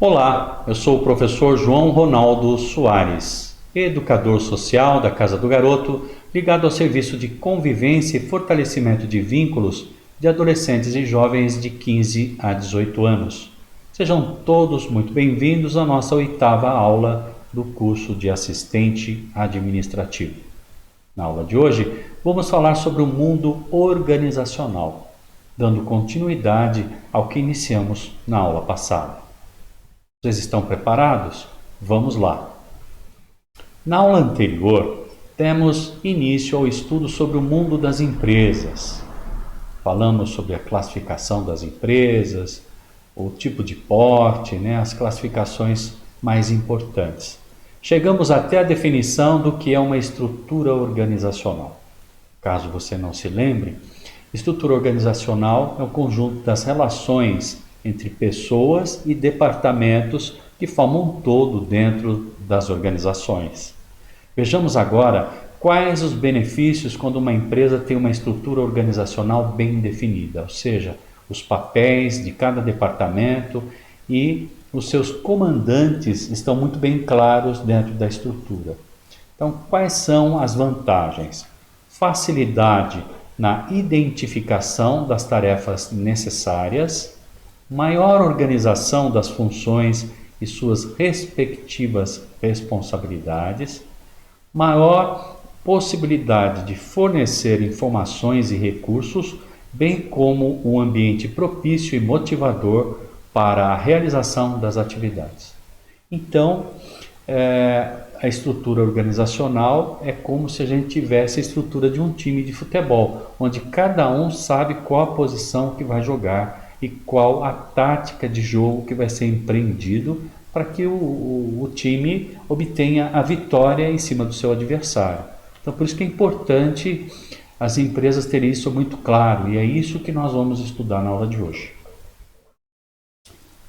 Olá, eu sou o professor João Ronaldo Soares, educador social da Casa do Garoto, ligado ao serviço de convivência e fortalecimento de vínculos de adolescentes e jovens de 15 a 18 anos. Sejam todos muito bem-vindos à nossa 8ª aula do curso de assistente administrativo. Na aula de hoje, vamos falar sobre o mundo organizacional, dando continuidade ao que iniciamos na aula passada. Vocês estão preparados? Vamos lá! Na aula anterior, demos início ao estudo sobre o mundo das empresas. Falamos sobre a classificação das empresas, o tipo de porte, as classificações mais importantes. Chegamos até a definição do que é uma estrutura organizacional. Caso você não se lembre, estrutura organizacional é o conjunto das relações entre pessoas e departamentos que formam um todo dentro das organizações. Vejamos agora quais os benefícios quando uma empresa tem uma estrutura organizacional bem definida, ou seja, os papéis de cada departamento e os seus comandantes estão muito bem claros dentro da estrutura. Então, quais são as vantagens? Facilidade na identificação das tarefas necessárias, maior organização das funções e suas respectivas responsabilidades, maior possibilidade de fornecer informações e recursos, bem como um ambiente propício e motivador para a realização das atividades. Então, a estrutura organizacional é como se a gente tivesse a estrutura de um time de futebol, onde cada um sabe qual a posição que vai jogar e qual a tática de jogo que vai ser empreendido para que o time obtenha a vitória em cima do seu adversário. Então, por isso que é importante as empresas terem isso muito claro, e é isso que nós vamos estudar na aula de hoje.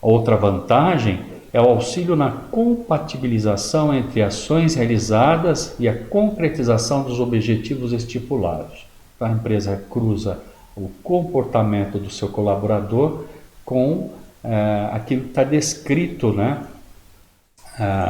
Outra vantagem é o auxílio na compatibilização entre ações realizadas e a concretização dos objetivos estipulados. Então, a empresa cruza o comportamento do seu colaborador com aquilo que está descrito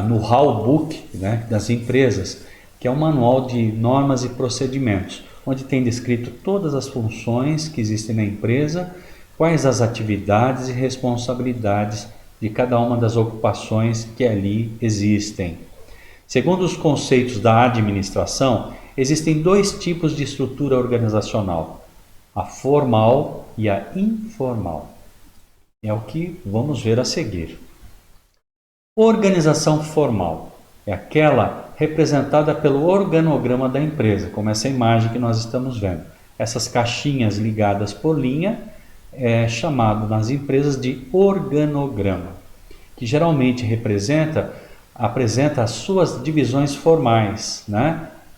no Handbook das empresas, que é um manual de normas e procedimentos, onde tem descrito todas as funções que existem na empresa, quais as atividades e responsabilidades de cada uma das ocupações que ali existem. Segundo os conceitos da administração, existem 2 tipos de estrutura organizacional: a formal e a informal. É o que vamos ver a seguir. Organização formal é aquela representada pelo organograma da empresa, como essa imagem que nós estamos vendo. Essas caixinhas ligadas por linha é chamado nas empresas de organograma, que geralmente apresenta as suas divisões formais,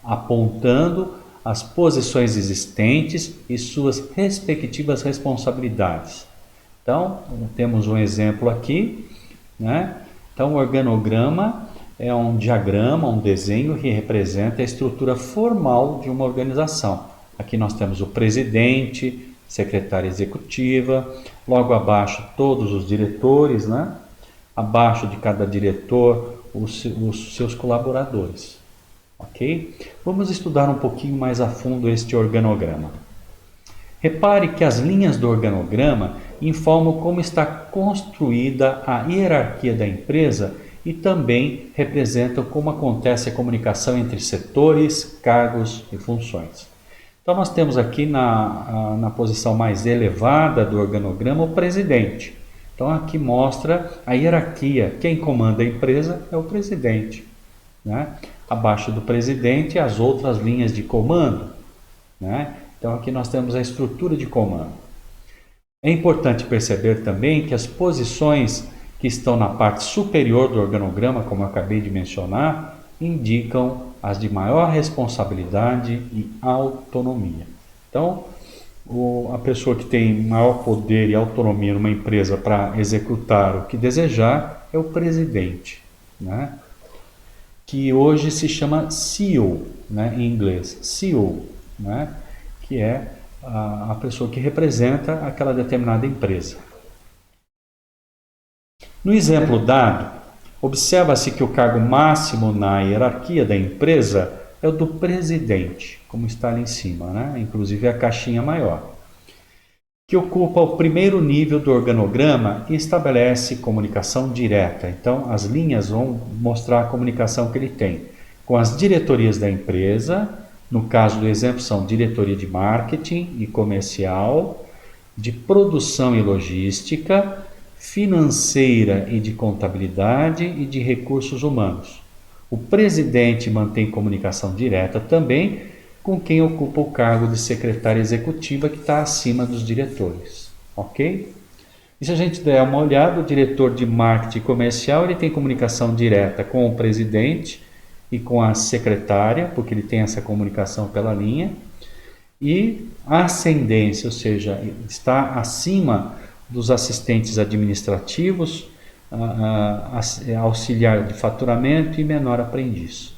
apontando as posições existentes e suas respectivas responsabilidades. Então, temos um exemplo aqui, Então, o organograma é um diagrama, um desenho que representa a estrutura formal de uma organização. Aqui nós temos o presidente, secretária executiva, logo abaixo todos os diretores, Abaixo de cada diretor, os seus colaboradores. Ok? Vamos estudar um pouquinho mais a fundo este organograma. Repare que as linhas do organograma informam como está construída a hierarquia da empresa e também representam como acontece a comunicação entre setores, cargos e funções. Então, nós temos aqui na posição mais elevada do organograma o presidente. Então, aqui mostra a hierarquia. Quem comanda a empresa é o presidente. Abaixo do presidente, as outras linhas de comando. Então, aqui nós temos a estrutura de comando. É importante perceber também que as posições que estão na parte superior do organograma, como eu acabei de mencionar, indicam as de maior responsabilidade e autonomia. Então, a pessoa que tem maior poder e autonomia numa empresa para executar o que desejar é o presidente, que hoje se chama CEO, em inglês, CEO, que é a pessoa que representa aquela determinada empresa. No exemplo dado, observa-se que o cargo máximo na hierarquia da empresa é o do presidente, como está ali em cima, né? Inclusive a caixinha maior, que ocupa o primeiro nível do organograma e estabelece comunicação direta. Então, as linhas vão mostrar a comunicação que ele tem com as diretorias da empresa. No caso do exemplo, são diretoria de marketing e comercial, de produção e logística, financeira e de contabilidade e de recursos humanos. O presidente mantém comunicação direta também com quem ocupa o cargo de secretária executiva, que está acima dos diretores, ok? E se a gente der uma olhada, o diretor de marketing comercial, ele tem comunicação direta com o presidente e com a secretária, porque ele tem essa comunicação pela linha, e a ascendência, ou seja, está acima dos assistentes administrativos, auxiliar de faturamento e menor aprendiz.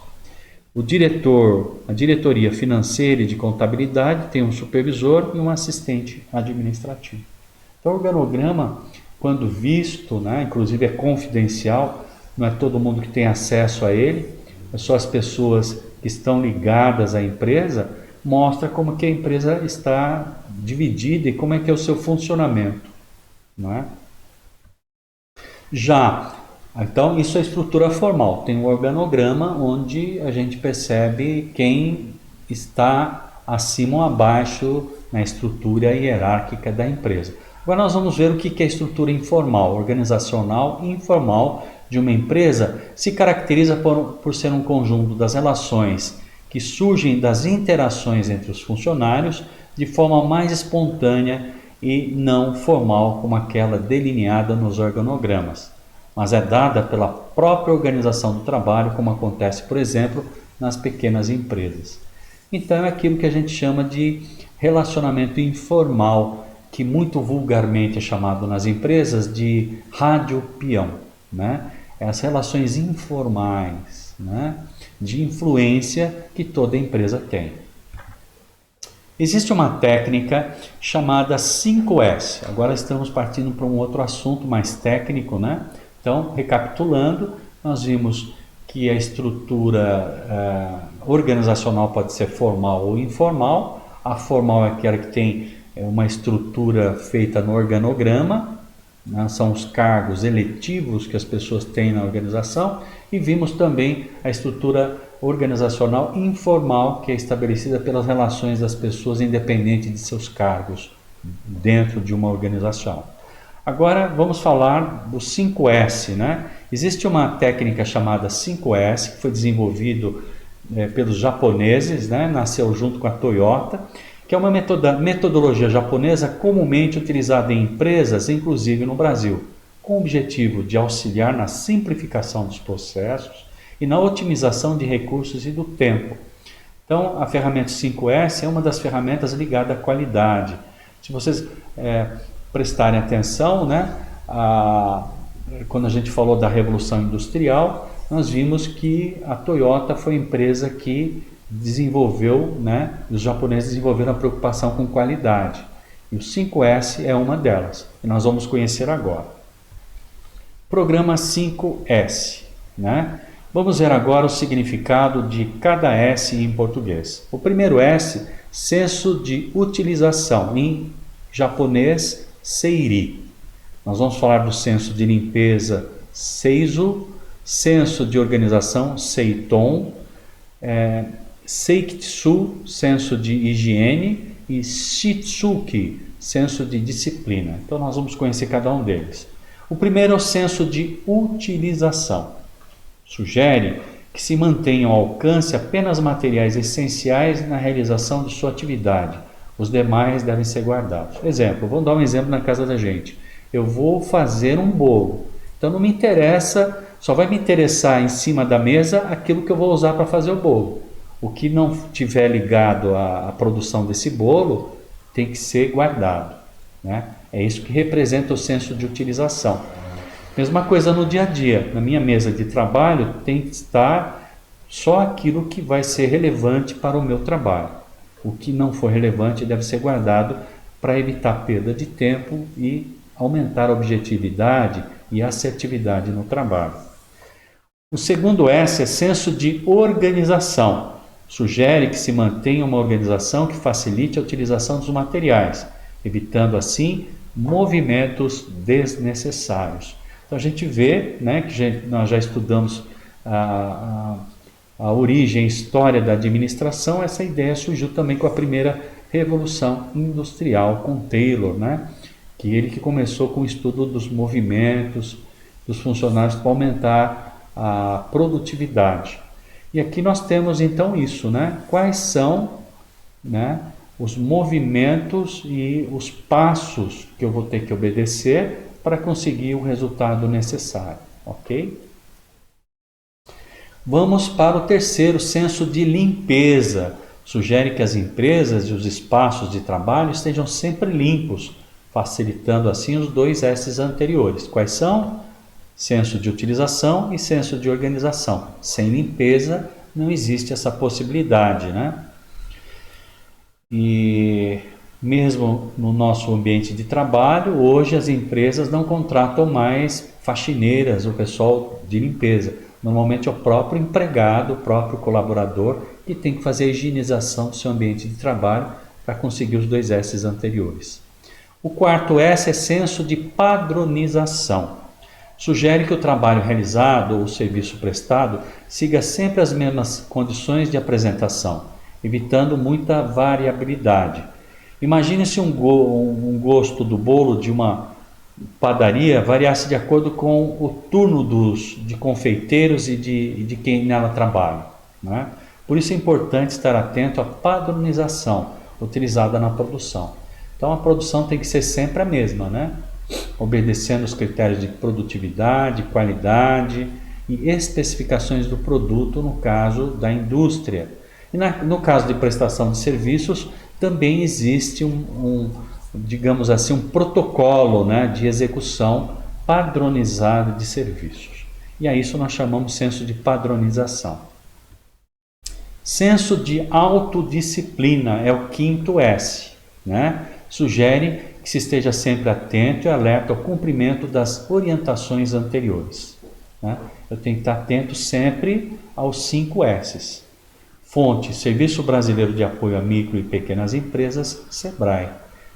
O diretor, a diretoria financeira e de contabilidade tem um supervisor e um assistente administrativo. Então, o organograma, quando visto, né, inclusive é confidencial, não é todo mundo que tem acesso a ele, é só as pessoas que estão ligadas à empresa, mostra como que a empresa está dividida e como é que é o seu funcionamento, não é? Então, isso é estrutura formal. Tem um organograma onde a gente percebe quem está acima ou abaixo na estrutura hierárquica da empresa. Agora nós vamos ver o que é estrutura informal. Organizacional e informal de uma empresa se caracteriza por ser um conjunto das relações que surgem das interações entre os funcionários de forma mais espontânea e não formal como aquela delineada nos organogramas, mas é dada pela própria organização do trabalho, como acontece, por exemplo, nas pequenas empresas. Então é aquilo que a gente chama de relacionamento informal, que muito vulgarmente é chamado nas empresas de rádio peão, né? As relações informais, né, de influência que toda empresa tem. Existe uma técnica chamada 5S. Agora estamos partindo para um outro assunto mais técnico, né? Então, recapitulando, nós vimos que a estrutura organizacional pode ser formal ou informal. A formal é aquela que tem uma estrutura feita no organograma, né? São os cargos eletivos que as pessoas têm na organização. E vimos também a estrutura organizacional informal, que é estabelecida pelas relações das pessoas independente de seus cargos dentro de uma organização. Agora vamos falar do 5S, né? Existe uma técnica chamada 5S, que foi desenvolvido pelos japoneses, né? Nasceu junto com a Toyota, que é uma metodologia japonesa comumente utilizada em empresas, inclusive no Brasil, com o objetivo de auxiliar na simplificação dos processos e na otimização de recursos e do tempo. Então, a ferramenta 5S é uma das ferramentas ligada à qualidade. Se vocês prestarem atenção, né, quando a gente falou da Revolução Industrial, nós vimos que a Toyota foi a empresa que desenvolveu, né, os japoneses desenvolveram a preocupação com qualidade. E o 5S é uma delas, e nós vamos conhecer agora. Programa 5S, né? Vamos ver agora o significado de cada S em português. O primeiro S, senso de utilização, em japonês, seiri. Nós vamos falar do senso de limpeza, seizu, senso de organização, seiton, seikitsu, senso de higiene, e shitsuki, senso de disciplina. Então nós vamos conhecer cada um deles. O primeiro é o senso de utilização. Sugere que se mantenham ao alcance apenas materiais essenciais na realização de sua atividade. Os demais devem ser guardados. Exemplo, vamos dar um exemplo na casa da gente. Eu vou fazer um bolo. Então não me interessa, só vai me interessar em cima da mesa aquilo que eu vou usar para fazer o bolo. O que não tiver ligado à produção desse bolo tem que ser guardado, né? É isso que representa o senso de utilização. Mesma coisa no dia a dia. Na minha mesa de trabalho tem que estar só aquilo que vai ser relevante para o meu trabalho. O que não for relevante deve ser guardado para evitar perda de tempo e aumentar a objetividade e assertividade no trabalho. O segundo S é senso de organização. Sugere que se mantenha uma organização que facilite a utilização dos materiais, evitando assim movimentos desnecessários. Então a gente vê, né, que nós já estudamos a origem, a história da administração. Essa ideia surgiu também com a primeira revolução industrial, com Taylor, né, ele que começou com o estudo dos movimentos dos funcionários para aumentar a produtividade. E aqui nós temos então isso, né? Quais são, né, os movimentos e os passos que eu vou ter que obedecer para conseguir o resultado necessário, ok? Vamos para o terceiro, senso de limpeza. Sugere que as empresas e os espaços de trabalho estejam sempre limpos, facilitando assim os dois S's anteriores. Quais são? Senso de utilização e senso de organização. Sem limpeza não existe essa possibilidade, né? E mesmo no nosso ambiente de trabalho, hoje as empresas não contratam mais faxineiras, o pessoal de limpeza. Normalmente é o próprio empregado, o próprio colaborador que tem que fazer a higienização do seu ambiente de trabalho para conseguir os dois S's anteriores. O quarto S é senso de padronização. Sugere que o trabalho realizado ou o serviço prestado siga sempre as mesmas condições de apresentação, evitando muita variabilidade. Imagine se um gosto do bolo de uma padaria variasse de acordo com o turno de confeiteiros e de quem nela trabalha, né? Por isso é importante estar atento à padronização utilizada na produção. Então a produção tem que ser sempre a mesma, né? Obedecendo os critérios de produtividade, qualidade e especificações do produto no caso da indústria. E no caso de prestação de serviços, também existe digamos assim, um protocolo, né, de execução padronizada de serviços. E a isso nós chamamos senso de padronização. Senso de autodisciplina é o quinto S, né? Sugere que se esteja sempre atento e alerta ao cumprimento das orientações anteriores, né? Eu tenho que estar atento sempre aos 5 S's. Fonte: Serviço Brasileiro de Apoio a Micro e Pequenas Empresas, SEBRAE.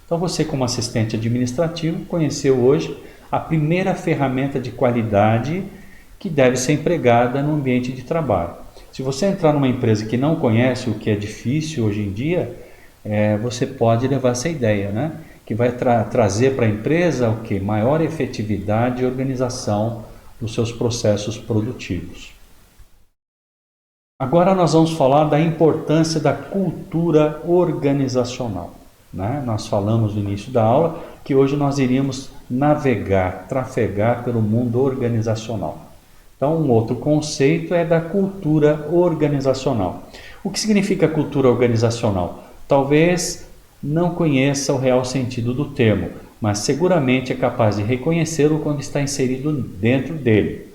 Então você, como assistente administrativo, conheceu hoje a primeira ferramenta de qualidade que deve ser empregada no ambiente de trabalho. Se você entrar numa empresa que não conhece, o que é difícil hoje em dia, você pode levar essa ideia, né? Que vai trazer para a empresa o quê? Maior efetividade e organização dos seus processos produtivos. Agora nós vamos falar da importância da cultura organizacional, né? Nós falamos no início da aula que hoje nós iríamos trafegar pelo mundo organizacional. Então, um outro conceito é da cultura organizacional. O que significa cultura organizacional? Talvez não conheça o real sentido do termo, mas seguramente é capaz de reconhecê-lo quando está inserido dentro dele.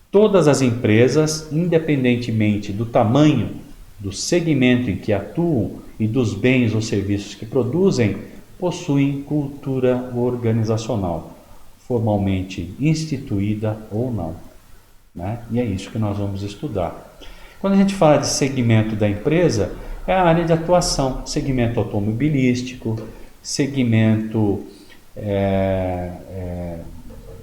Todas as empresas, independentemente do tamanho, do segmento em que atuam e dos bens ou serviços que produzem, possuem cultura organizacional, formalmente instituída ou não, né? E é isso que nós vamos estudar. Quando a gente fala de segmento da empresa, é a área de atuação, segmento automobilístico, segmento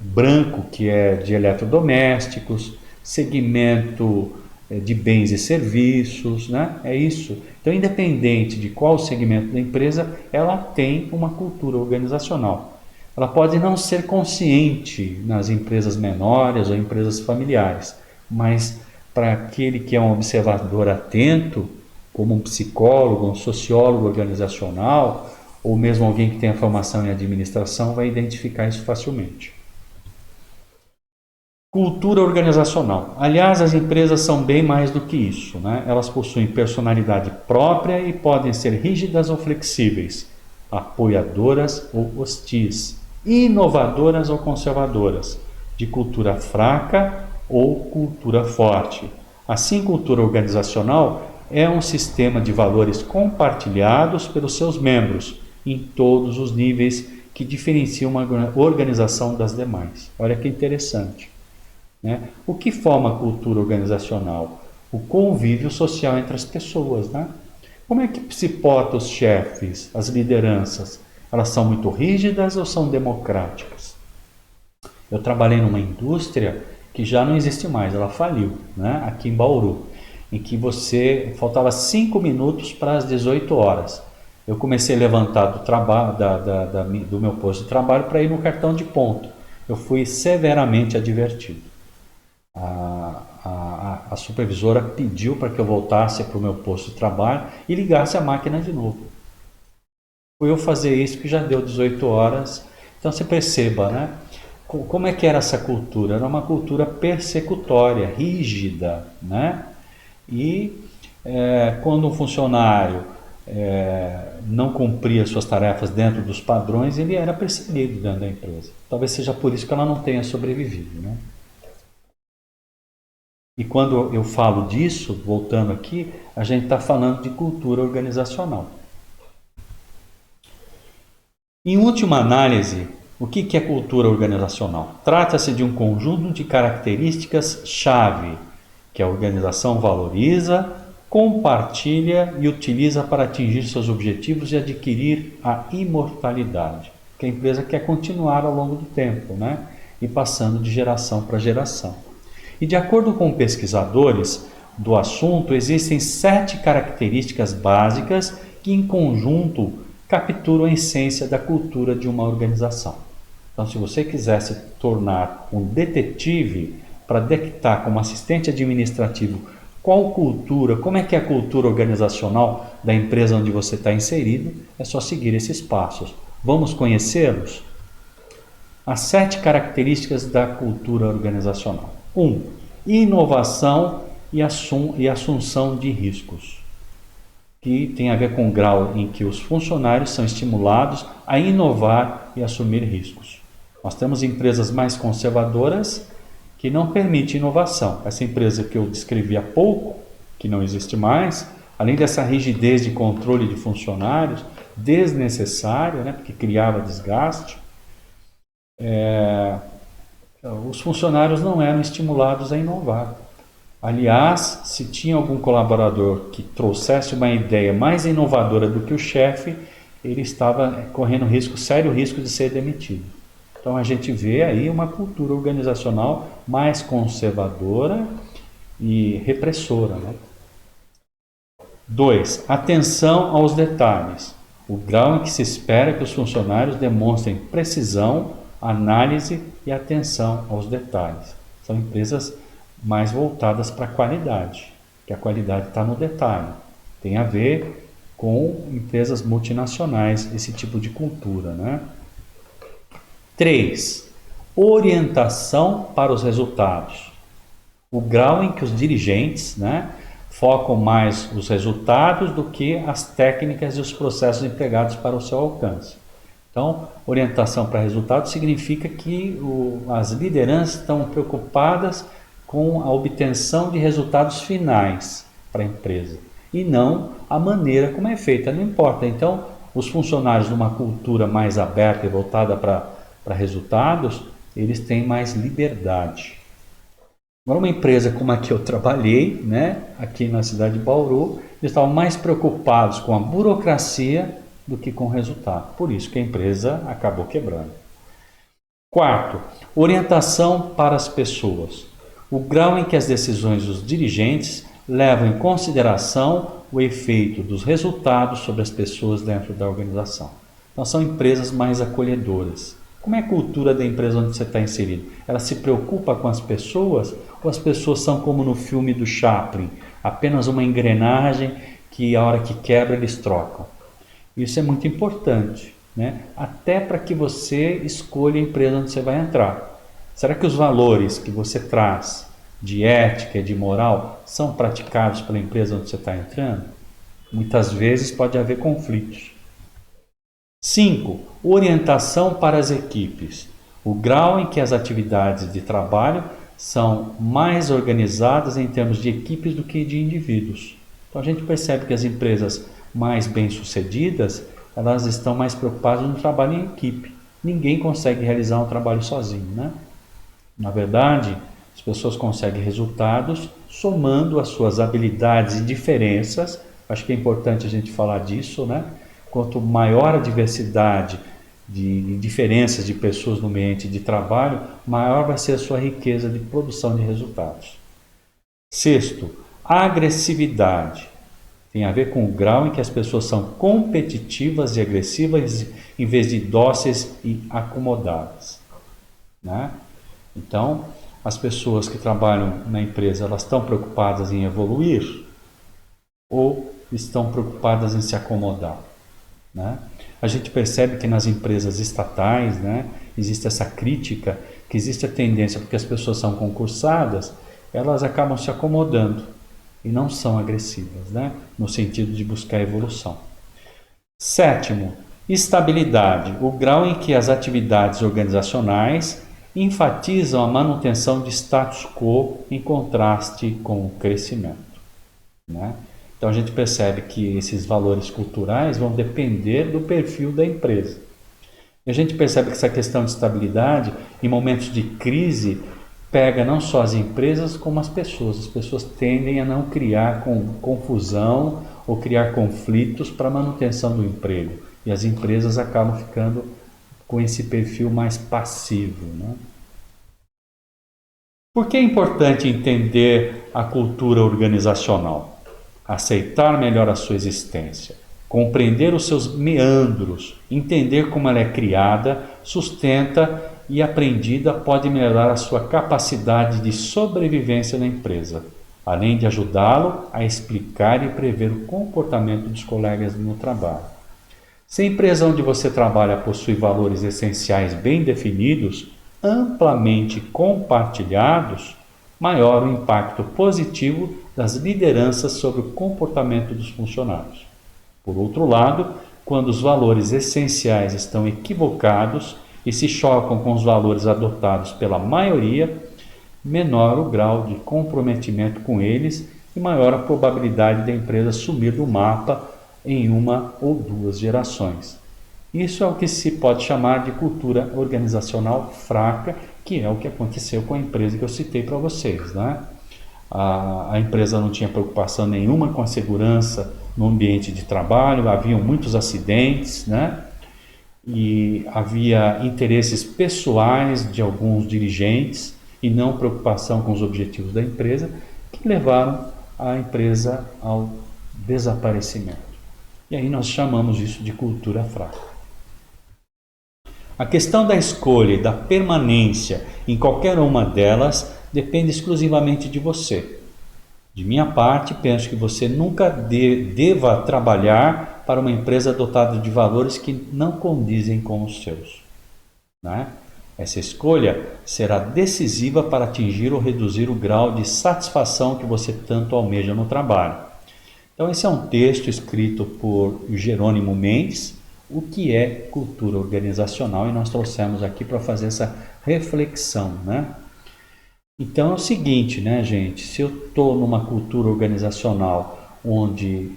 branco, que é de eletrodomésticos, segmento de bens e serviços, né? É isso. Então, independente de qual segmento da empresa, ela tem uma cultura organizacional. Ela pode não ser consciente nas empresas menores ou empresas familiares, mas para aquele que é um observador atento, como um psicólogo, um sociólogo organizacional, ou mesmo alguém que tenha formação em administração, vai identificar isso facilmente. Cultura organizacional. Aliás, as empresas são bem mais do que isso, né? Elas possuem personalidade própria e podem ser rígidas ou flexíveis, apoiadoras ou hostis, inovadoras ou conservadoras, de cultura fraca ou cultura forte. Assim, cultura organizacional é um sistema de valores compartilhados pelos seus membros em todos os níveis que diferencia uma organização das demais. Olha que interessante, né? O que forma a cultura organizacional? O convívio social entre as pessoas, né? Como é que se portam os chefes, as lideranças? Elas são muito rígidas ou são democráticas? Eu trabalhei numa indústria que já não existe mais, ela faliu, né? Aqui em Bauru, em que faltava 5 minutos para as 18 horas. Eu comecei a levantar do trabalho, do meu posto de trabalho para ir no cartão de ponto. Eu fui severamente advertido. A supervisora pediu para que eu voltasse para o meu posto de trabalho e ligasse a máquina de novo. Fui eu fazer isso que já deu 18 horas. Então você perceba, né? Como é que era essa cultura? Era uma cultura persecutória, rígida, né? E quando um funcionário não cumpria suas tarefas dentro dos padrões, ele era perseguido dentro da empresa. Talvez seja por isso que ela não tenha sobrevivido, né? E quando eu falo disso, voltando aqui, a gente está falando de cultura organizacional. Em última análise, o que é cultura organizacional? Trata-se de um conjunto de características-chave que a organização valoriza, compartilha e utiliza para atingir seus objetivos e adquirir a imortalidade. Que a empresa quer continuar ao longo do tempo, né? E passando de geração para geração. E de acordo com pesquisadores do assunto, existem 7 características básicas que em conjunto capturam a essência da cultura de uma organização. Então, se você quiser se tornar um detetive para detectar como assistente administrativo qual cultura, como é que é a cultura organizacional da empresa onde você está inserido, é só seguir esses passos. Vamos conhecê-los? As 7 características da cultura organizacional. 1. Inovação e assunção de riscos, que tem a ver com o grau em que os funcionários são estimulados a inovar e assumir riscos. Nós temos empresas mais conservadoras que não permitem inovação. Essa empresa que eu descrevi há pouco, que não existe mais, além dessa rigidez de controle de funcionários, desnecessária, né, porque criava desgaste, os funcionários não eram estimulados a inovar. Aliás, se tinha algum colaborador que trouxesse uma ideia mais inovadora do que o chefe, ele estava correndo sério risco de ser demitido. Então a gente vê aí uma cultura organizacional mais conservadora e repressora, né? 2. Atenção aos detalhes. O grau em que se espera que os funcionários demonstrem precisão, análise e atenção aos detalhes. São empresas mais voltadas para a qualidade, que a qualidade está no detalhe. Tem a ver com empresas multinacionais, esse tipo de cultura, né? 3. Orientação para os resultados. O grau em que os dirigentes, né, focam mais os resultados do que as técnicas e os processos empregados para o seu alcance. Então, orientação para resultados significa que as lideranças estão preocupadas com a obtenção de resultados finais para a empresa e não a maneira como é feita, não importa. Então, os funcionários numa cultura mais aberta e voltada para resultados, eles têm mais liberdade. Agora, uma empresa como a que eu trabalhei, né, aqui na cidade de Bauru, eles estavam mais preocupados com a burocracia do que com o resultado. Por isso que a empresa acabou quebrando. 4. Orientação para as pessoas. O grau em que as decisões dos dirigentes levam em consideração o efeito dos resultados sobre as pessoas dentro da organização. Então, são empresas mais acolhedoras. Como é a cultura da empresa onde você está inserido? Ela se preocupa com as pessoas ou as pessoas são como no filme do Chaplin, apenas uma engrenagem que a hora que quebra eles trocam? Isso é muito importante, né? Até para que você escolha a empresa onde você vai entrar. Será que os valores que você traz de ética e de moral são praticados pela empresa onde você está entrando? Muitas vezes pode haver conflitos. 5. Orientação para as equipes. O grau em que as atividades de trabalho são mais organizadas em termos de equipes do que de indivíduos. Então a gente percebe que as empresas mais bem-sucedidas, elas estão mais preocupadas no trabalho em equipe. ninguém consegue realizar um trabalho sozinho, né? Na verdade, as pessoas conseguem resultados somando as suas habilidades e diferenças. Acho que é importante a gente falar disso, né? Quanto maior a diversidade de diferenças de pessoas no ambiente de trabalho, maior vai ser a sua riqueza de produção de resultados. Sexto, agressividade. Tem a ver com o grau em que as pessoas são competitivas e agressivas em vez de dóceis e acomodadas, né? Então, as pessoas que trabalham na empresa, elas estão preocupadas em evoluir ou estão preocupadas em se acomodar, né? A gente percebe que nas empresas estatais, né, existe essa crítica, que existe a tendência, porque as pessoas são concursadas, elas acabam se acomodando e não são agressivas, né, no sentido de buscar evolução. Sétimo, estabilidade, o grau em que as atividades organizacionais enfatizam a manutenção de status quo em contraste com o crescimento, né? Então a gente percebe que esses valores culturais vão depender do perfil da empresa. E a gente percebe que essa questão de estabilidade, em momentos de crise, pega não só as empresas como as pessoas. As pessoas tendem a não criar confusão ou criar conflitos para a manutenção do emprego. E as empresas acabam ficando com esse perfil mais passivo, né? Por que é importante entender a cultura organizacional? Aceitar melhor a sua existência, compreender os seus meandros, entender como ela é criada, sustenta e aprendida pode melhorar a sua capacidade de sobrevivência na empresa, além de ajudá-lo a explicar e prever o comportamento dos colegas no trabalho. Se a empresa onde você trabalha possui valores essenciais bem definidos, amplamente compartilhados, maior o impacto positivo das lideranças sobre o comportamento dos funcionários. Por outro lado, quando os valores essenciais estão equivocados e se chocam com os valores adotados pela maioria, menor o grau de comprometimento com eles e maior a probabilidade da empresa sumir do mapa em uma ou duas gerações. Isso é o que se pode chamar de cultura organizacional fraca, que é o que aconteceu com a empresa que eu citei para vocês, né? A empresa não tinha preocupação nenhuma com a segurança no ambiente de trabalho, haviam muitos acidentes, né? E havia interesses pessoais de alguns dirigentes e não preocupação com os objetivos da empresa, que levaram a empresa ao desaparecimento. E aí nós chamamos isso de cultura fraca. A questão da escolha e da permanência em qualquer uma delas depende exclusivamente de você. De minha parte, penso que você nunca deva trabalhar para uma empresa dotada de valores que não condizem com os seus, né? Essa escolha será decisiva para atingir ou reduzir o grau de satisfação que você tanto almeja no trabalho. Então esse é um texto escrito por Jerônimo Mendes, o que é cultura organizacional, e nós trouxemos aqui para fazer essa reflexão, né? Então é o seguinte, né, gente? Se eu estou numa cultura organizacional onde,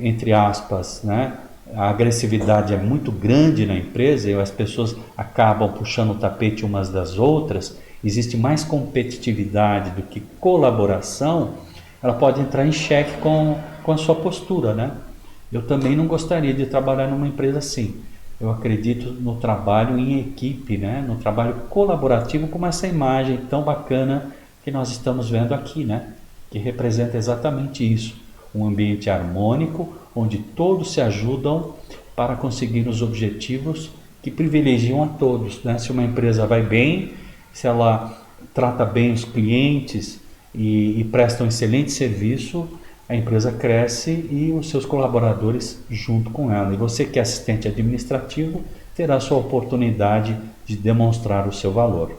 entre aspas, né, a agressividade é muito grande na empresa e as pessoas acabam puxando o tapete umas das outras, existe mais competitividade do que colaboração, ela pode entrar em xeque com a sua postura, né? Eu também não gostaria de trabalhar numa empresa assim. Eu acredito no trabalho em equipe, né? No trabalho colaborativo, como essa imagem tão bacana que nós estamos vendo aqui, né? Que representa exatamente isso. Um ambiente harmônico, onde todos se ajudam para conseguir os objetivos que privilegiam a todos, né? Se uma empresa vai bem, se ela trata bem os clientes e presta um excelente serviço, a empresa cresce e os seus colaboradores junto com ela. E você que é assistente administrativo terá a sua oportunidade de demonstrar o seu valor.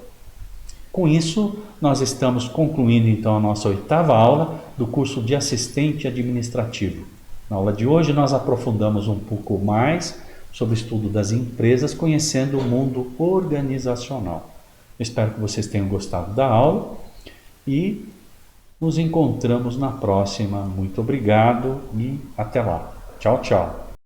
Com isso, nós estamos concluindo então a nossa 8ª aula do curso de assistente administrativo. Na aula de hoje nós aprofundamos um pouco mais sobre o estudo das empresas, conhecendo o mundo organizacional. Espero que vocês tenham gostado da aula e nos encontramos na próxima. Muito obrigado e até lá. Tchau, tchau.